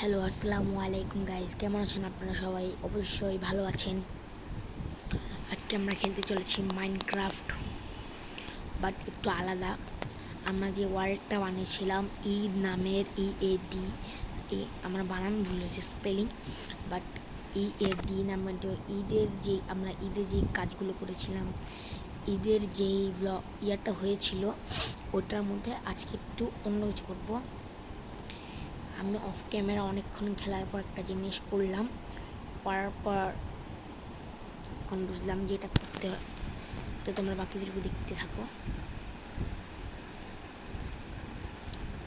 Hello, আসসালামু আলাইকুম guys. কেমন আছেন আপনারা? সবাই অবশ্যই ভালো আছেন। আজকে আমরা খেলতে চলেছি মাইনক্রাফট, বাট একটু আলাদা। আমরা যে ওয়ার্ডটা বানিয়েছিলাম ঈদ নামের, EAD, আমরা বানান ভুল হয়েছে স্পেলিং, বাট EAD নামের আমরা ঈদের যে কাজগুলো করেছিলাম, ঈদের যেই ইয়ারটা হয়েছিল, ওটার মধ্যে আজকে একটু অন্য কিছু করবো। আমি অফ ক্যামেরা অনেকক্ষণ খেলার পর একটা জিনিস করলাম, করার পর এখন বুঝলাম যে এটা করতে হয়। তো তোমরা বাকিগুলোকে দেখতে থাকো।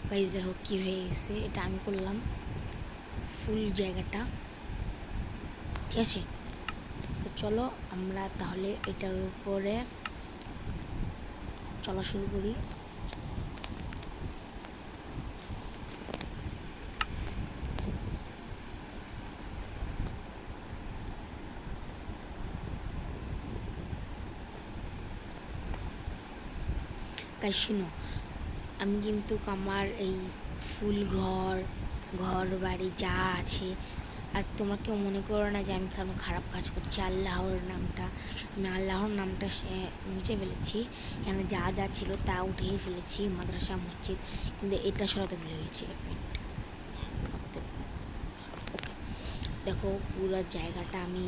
গাইস দেখো কি হয়ে গেছে, এটা আমি করলাম ফুল জায়গাটা, ঠিক আছে। তো চলো আমরা তাহলে এটার উপরে চলা শুরু করি। গাইস শুনো, আমি কিন্তু আমার এই ফুল ঘর বাড়ি যা আছে, আর তোমরা কেউ মনে করো না যে আমি খারাপ কাজ করছি। আল্লাহর নামটা মুছে ফেলেছি, এখানে যা যা ছিল তা উঠিয়ে ফেলেছি, মাদ্রাসা মসজিদ, কিন্তু এটা সরাতে ভুলে গেছি। ওকে, দেখো পুরো জায়গাটা আমি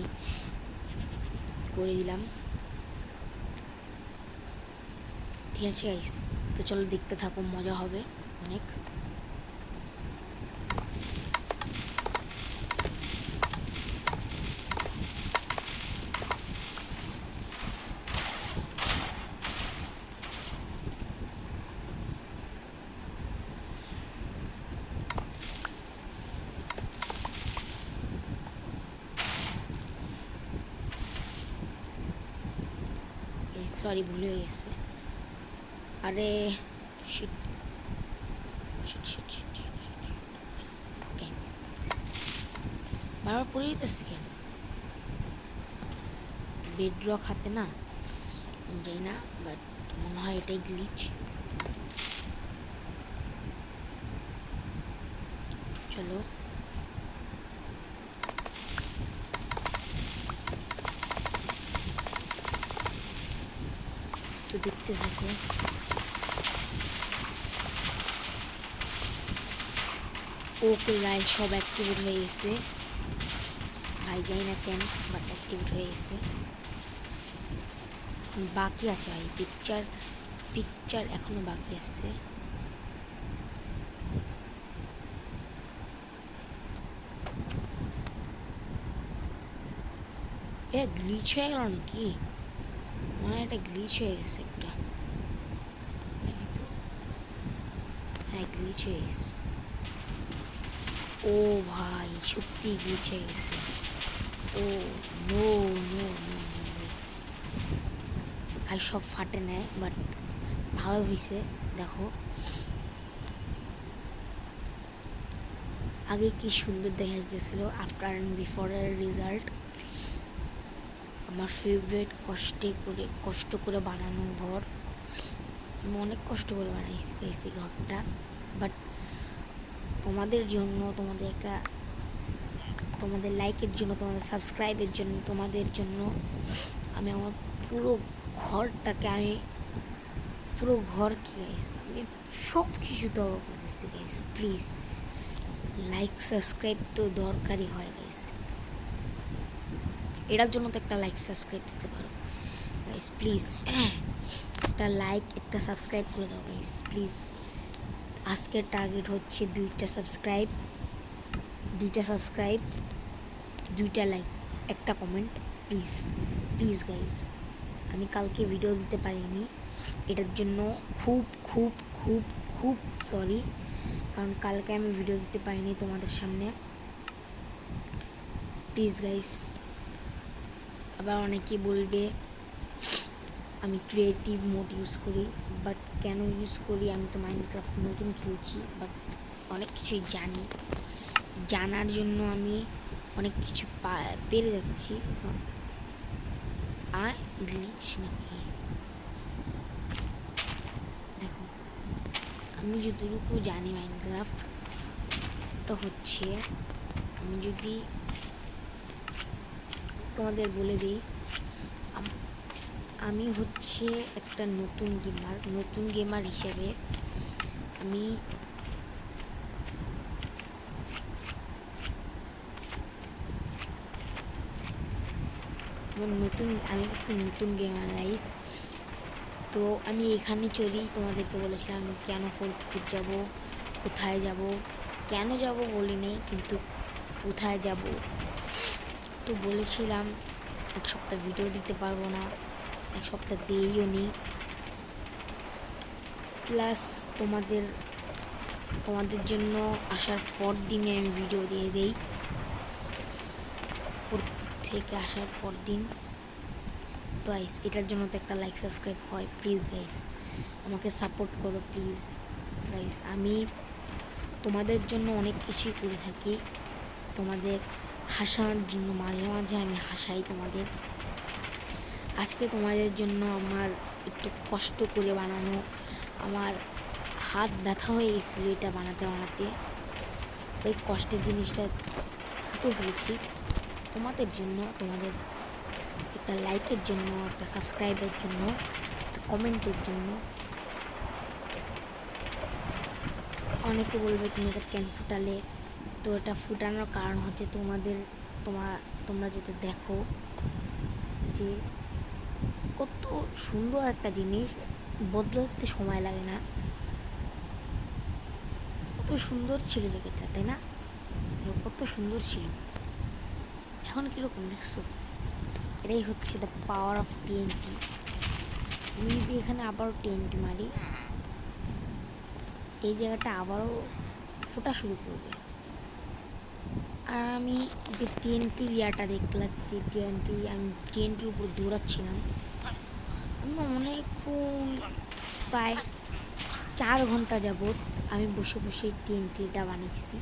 করে দিলাম, ঠিক আছে গাইস। তো চলো দেখতে থাকো, মজা হবে অনেক। সরি, ভুল হয়ে গেছে। আরে শিট, ওকে, বারবার পড়ে যেতেছি কেন? বেডরক হাতে না যাই না, বাট মনে হয় এটাই গ্লিচ। চলো তো দেখতে থাকো। ওকে গাইস, সব অ্যাক্টিভেট হয়ে গেছে, ভাই যাই না কেন, বাট অ্যাক্টিভেট হয়ে গেছে। বাকি আছে ভাই, পিকচার এখনো বাকি আছে। গ্লিচ হয়ে গেল নাকি? মানে এটা গ্লিচ হয়ে গেছে একটা, হ্যাঁ গ্লিচ হয়ে গেছে। ও ভাই সত্যি গ্লিচ হয়ে গেছে। ও নো নো নো নো, ভাই সব ফাটে নেয়, বাট ভালো হয়েছে। দেখো আগে কি সুন্দর দেখা যাচ্ছিল, আফটার অ্যান্ড বিফোরের রেজাল্ট। আমার ফেভারিট, কষ্ট করে বানানো ঘর, আমি অনেক কষ্ট করে বানাইছি এই ঘরটা, বাট তোমাদের জন্য, তোমাদের লাইকের জন্য, তোমাদের সাবস্ক্রাইবের জন্য, তোমাদের জন্য আমি আমার পুরো ঘর কি গাইস, আমি সব কিছু দেওয়া করতেছি গাইস। প্লিজ লাইক সাবস্ক্রাইব তো দরকারই হয় গাইস, এটার জন্য তো একটা লাইক সাবস্ক্রাইব দিতে পারো গাইস। প্লিজ একটা লাইক একটা সাবস্ক্রাইব করে দাও গাইস প্লিজ। আজকের টার্গেট হচ্ছে 2টা সাবস্ক্রাইব, 2টা লাইক, একটা কমেন্ট, প্লিজ গাইস। আমি কালকে ভিডিও দিতে পারিনি, এটার জন্য খুব খুব খুব খুব সরি, কারণ কালকে আমি ভিডিও দিতে পারিনি তোমাদের সামনে। Please guys. আবার অনেকেই বলবে আমি ক্রিয়েটিভ মোড ইউজ করি, বাট কেন ইউজ করি, আমি তো মাইনক্রাফট নতুন খেলছি, বাট অনেক কিছুই জানার জন্য আমি অনেক কিছু পেরে যাচ্ছি। আর গ্লিচ নাকি, দেখো আমি যতটুকু জানি মাইনক্রাফট, ব্যাপারটা হচ্ছে, আমি যদি তোমাদের বলে দিই, আমি হচ্ছে একটা নতুন গেমার হিসেবে আমি একটা নতুন গেমার গাইস। তো আমি এখানে চলি, তোমাদেরকে বলেছিলাম কেন ফোর্টপুর যাব, কোথায় যাব, কেন যাব বলি নেই, কিন্তু কোথায় যাব তো বলেছিলাম। এক সপ্তাহ ভিডিও দিতে পারবো না, এক সপ্তাহ দিইও নি, প্লাস তোমাদের জন্য আসার পর দিনে আমি ভিডিও দিয়ে দেই, থেকে আসার পর দিন। তো গাইস এটার জন্য তো একটা লাইক সাবস্ক্রাইব হয়, প্লিজ গাইস আমাকে সাপোর্ট করো প্লিজ গাইস। আমি তোমাদের জন্য অনেক কিছুই করে থাকি, তোমাদের হাসানোর জন্য মাঝে মাঝে আমি হাসাই তোমাদের। আজকে তোমাদের জন্য আমার একটু কষ্ট করে বানানো, আমার হাত ব্যথা হয়ে গেছিলো এটা বানাতে বানাতে, ওই কষ্টের জিনিসটা ফুটে ফেলেছি তোমাদের জন্য, তোমাদের একটা লাইকের জন্য, একটা সাবস্ক্রাইবের জন্য, একটা কমেন্টের জন্য। অনেকে বলবে তুমি এটা কেন ফুটালে, তো এটা ফুটানোর কারণ হচ্ছে তোমরা যাতে দেখো যে কত সুন্দর একটা জিনিস, বদলাতে সময় লাগে না, কত সুন্দর ছিল জ্যাকেটটা, তাই না? দেখো কত সুন্দর ছিল, এখন কীরকম দেখছো? এটাই হচ্ছে দ্য পাওয়ার অফ টিএনটি। আমি যদি এখানে আবারও টিএনটি মারি, এই জায়গাটা আবারও ফোটা শুরু করবে। আর আমি যে টিএনটির ইয়াটা দেখলাম, যে আমি টিএনটির উপর দৌড়াচ্ছিলাম, আমি অনেকক্ষণ প্রায় 4 ঘন্টা যাবৎ আমি বসে বসে টিএনটিটা বানিয়েছি।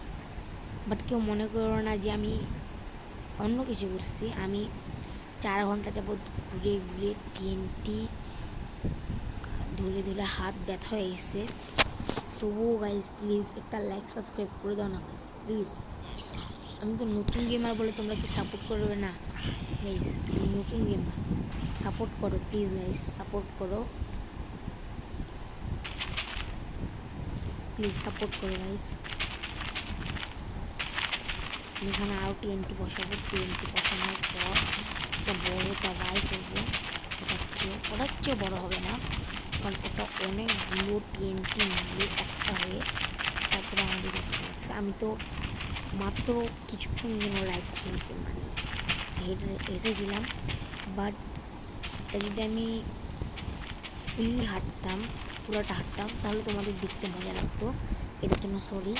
বাট কেউ মনে করো না যে আমি অন্য কিছু করছি, আমি 4 ঘন্টা যাবৎ ঘুরে ঘুরে টিএনটি ধরে হাত ব্যথা হয়ে গেছে। তবুও গাইজ প্লিজ একটা লাইক সাবস্ক্রাইব করে দাও না গাইজ প্লিজ। আমি তো নতুন গেমার বলে তোমরা কি সাপোর্ট করবে না গাইজ? আমি নতুন গেমার, সাপোর্ট করো প্লিজ গাইজ, সাপোর্ট করো প্লিজ, সাপোর্ট করো গাইজ। আমি এখানে আরও টিএনটি বসাবো, টিএনটি বসানোর পর একটা বড় বাই করবো, ওটার চেয়ে বড় হবে না, কারণ ওটা অনেকগুলো টিএনটি মিলে একটা হয়ে তারপরে আমাদের দেখতে লাগছে। আমি তো মাত্র কিছুক্ষণ যেন লাইক খেয়েছি, মানে হেঁটেছিলাম, বাট যদি আমি ফুললি হাঁটতাম, পুরোটা হাঁটতাম, তাহলে তোমাদের দেখতে মজা লাগতো। এটার জন্য সরি,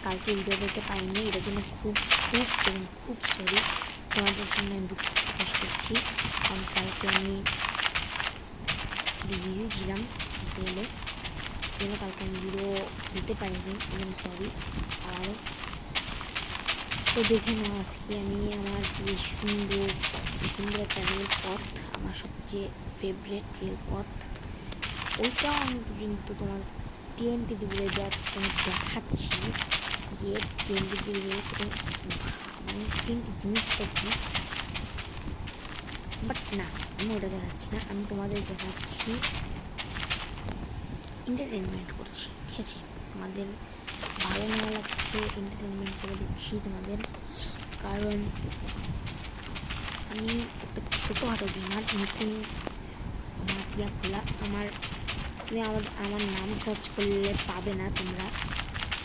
কালকে ভিডিও দিতে পারিনি, এটার জন্য খুব খুব এবং খুব সরি। তোমাদের সামনে আমি দুঃখ প্রকাশ করছি, কারণ কালকে আমি বিজি ছিলাম গেলে, কালকে আমি ভিডিও দিতে পারিনি, এই জন্য সরি আবারও। তো দেখে নাও আজকে আমি আমার যে সুন্দর একটা রেলপথ, আমার সবচেয়ে ফেভারিট রেলপথ, ওইটাও আমি কিন্তু তোমার টিএনটি দিয়ে তোমার দেখাচ্ছি যে টিএনটি দিয়ে মানে টিএনটি জিনিসটা কি। বাট না, আমি ওটা দেখাচ্ছি না, আমি তোমাদের দেখাচ্ছি এন্টারটেনমেন্ট করছি, ঠিক আছে? তোমাদের ভালো না লাগছে, এন্টারটেনমেন্ট করে দিচ্ছি তোমাদের, কারণ আমি একটা ছোটোখাটো গেমার, নতুন আমার খোলা, তুমি আমার নাম সার্চ করলে পাবে না, তোমরা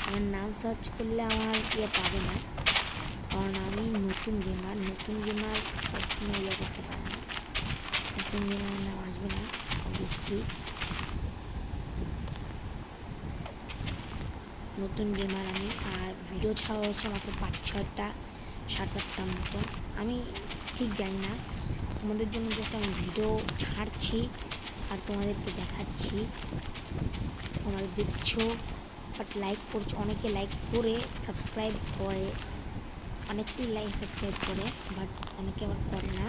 আমার নাম সার্চ করলে আমার পাবে না, কারণ আমি নতুন গেমার কখনো করতে পারে না, নতুন গেমার নাম আসবে না অবভিয়াসলি। নতুন গেমার আমি, আর ভিডিও ছাড়া হচ্ছে মাত্র 5-6টা 7-8টার মতো, আমি ঠিক জানি না, তোমাদের জন্য জাস্ট আমি ভিডিও ছাড়ছি আর তোমাদেরকে দেখাচ্ছি, তোমরা দেখছো, বাট লাইক করছো, অনেকে লাইক করে সাবস্ক্রাইব করে, অনেকেই লাইক সাবস্ক্রাইব করে, বাট অনেকে আবার করে না।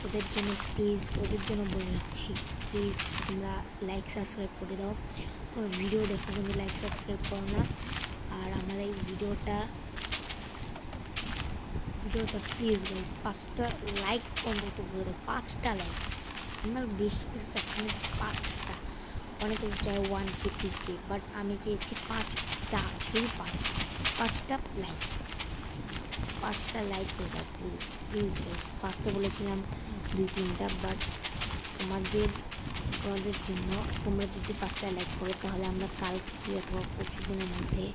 ওদের জন্য প্লিজ, ওদের জন্য বলে রাখছি, প্লিজ তোমরা লাইক সাবস্ক্রাইব করে দাও। তোমরা ভিডিও দেখো কিন্তু লাইক সাবস্ক্রাইব করো না, আর আমার এই ভিডিওটা প্লিজ গাইস 5টা লাইক অন্তত করে দাও, 5টা লাইক। আমার বেশি কিছু চাচ্ছি না, 5টা। অনেকে চাই 150K, বাট আমি চেয়েছি 5টা, শুধু 5টা লাইক। 5টা লাইক করে দাও প্লিজ প্লিজ গাইস। ফার্স্টে বলেছিলাম 2-3টা, বাট তোমাদের জন্য তোমরা যদি 5টা লাইক করো তাহলে আমরা কালকে অথবা পরশু দিনের মধ্যে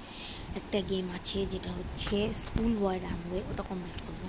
একটা গেম আছে যেটা হচ্ছে স্কুল বয় রানওয়ে, ওটা কমপ্লিট করবো।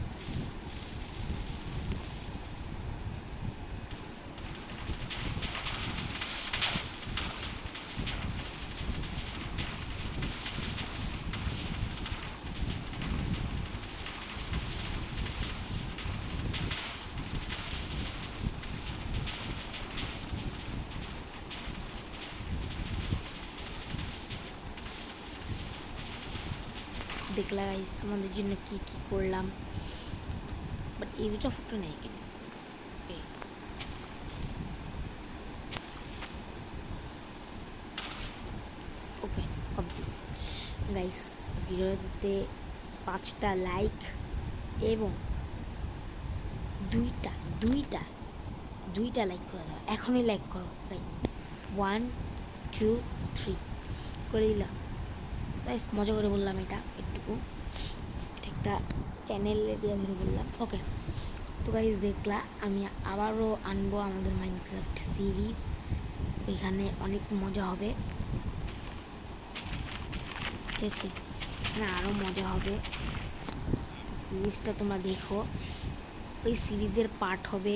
দেখলা গাইস তোমাদের জন্য কি কি করলাম, বাট এই দুটো ফটো নেই কেন? ওকে কমপ্লিট গাইস। ভিডিওতে 5টা লাইক এবং দুইটা লাইক করে দাও, এখনই লাইক করো গাইস। 1 2 3 করে দিলাম গাইস। মজা করে বললাম, এটা একটুকু, এটা একটা চ্যানেলে দিয়ে ধরে বললাম। ওকে তো গাইস দেখলা, আমি আবারও আনবো আমাদের মাইনক্রাফট সিরিজ, এখানে অনেক মজা হবে, ঠিক আছে? এখানে আরও মজা হবে। সিরিজটা তোমরা দেখো, ওই সিরিজের পার্ট হবে,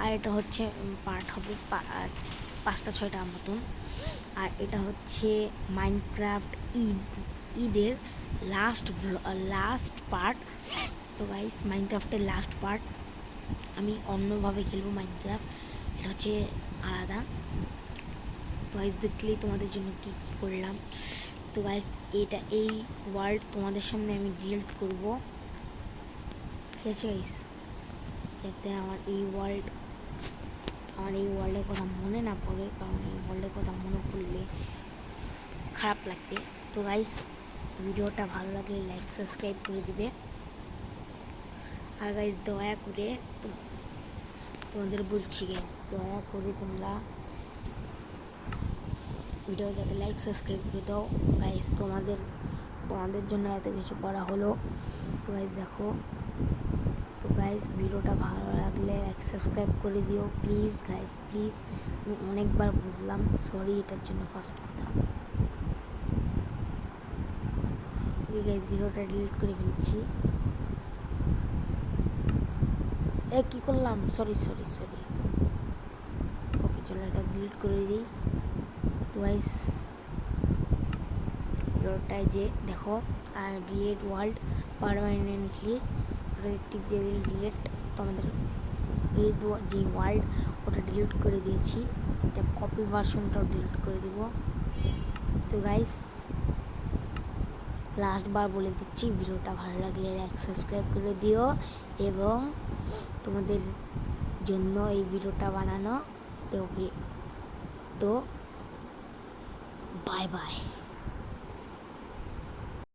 আর এটা হচ্ছে পার্ট হবে 5টা-6টার মতন। আর এটা হচ্ছে মাইনক্রাফট ঈদের লাস্ট পার্ট। তো গাইস মাইনক্রাফটের লাস্ট পার্ট, আমি অন্যভাবে খেলবো মাইনক্রাফট, এটা হচ্ছে আলাদা। তো গাইস দেখলেই তোমাদের জন্য কি কি করলাম। তো গাইস এই ওয়ার্ল্ড তোমাদের সামনে আমি ডিলিট করব, ঠিক আছে গাইস? যাতে আমার এই ওয়ার্ল্ডের কথা মনে না পড়ে, কারণ এই ওয়ার্ল্ডের কথা মনে পড়লে খারাপ লাগবে। তো গাইস ভিডিওটা ভালো লাগলে লাইক সাবস্ক্রাইব করে দিবে। আর গাইস দয়া করে তোমাদের বলছি গাইস, দয়া করে তোমরা ভিডিও যাতে লাইক সাবস্ক্রাইব করে দাও গাইস। তোমাদের জন্য এত কিছু করা হলো। তো গাইস দেখো, তো গাইস ভিডিওটা ভালো লাগলে লাইক সাবস্ক্রাইব করে দিও প্লিজ গাইস, প্লিজ। আমি অনেকবার বুঝলাম, সরি এটার জন্য ফার্স্ট কথা। ওকে গাইস ভিডিওটা ডিলিট করে ফেলছি। কি করলাম? সরি। ওকে চলো এটা ডিলিট করে দিই। তো গাইস ভিডিওটায় যে দেখো, ডিলিট ওয়ার্ল্ড পারমানেন্টলি, টিপ দিয়ে ডিলিট। তো আমাদের এই যে ওয়ার্ল্ড ওটা ডিলিট করে দিয়েছি, এটা কপি ভার্সনটাও ডিলিট করে দিব। তো গাইস লাস্টবার বলে দিচ্ছি, ভিডিওটা ভালো লাগলে লাইক সাবস্ক্রাইব করে দিও, এবং তোমাদের জন্য এই ভিডিওটা বানানো। তো বাই বাই।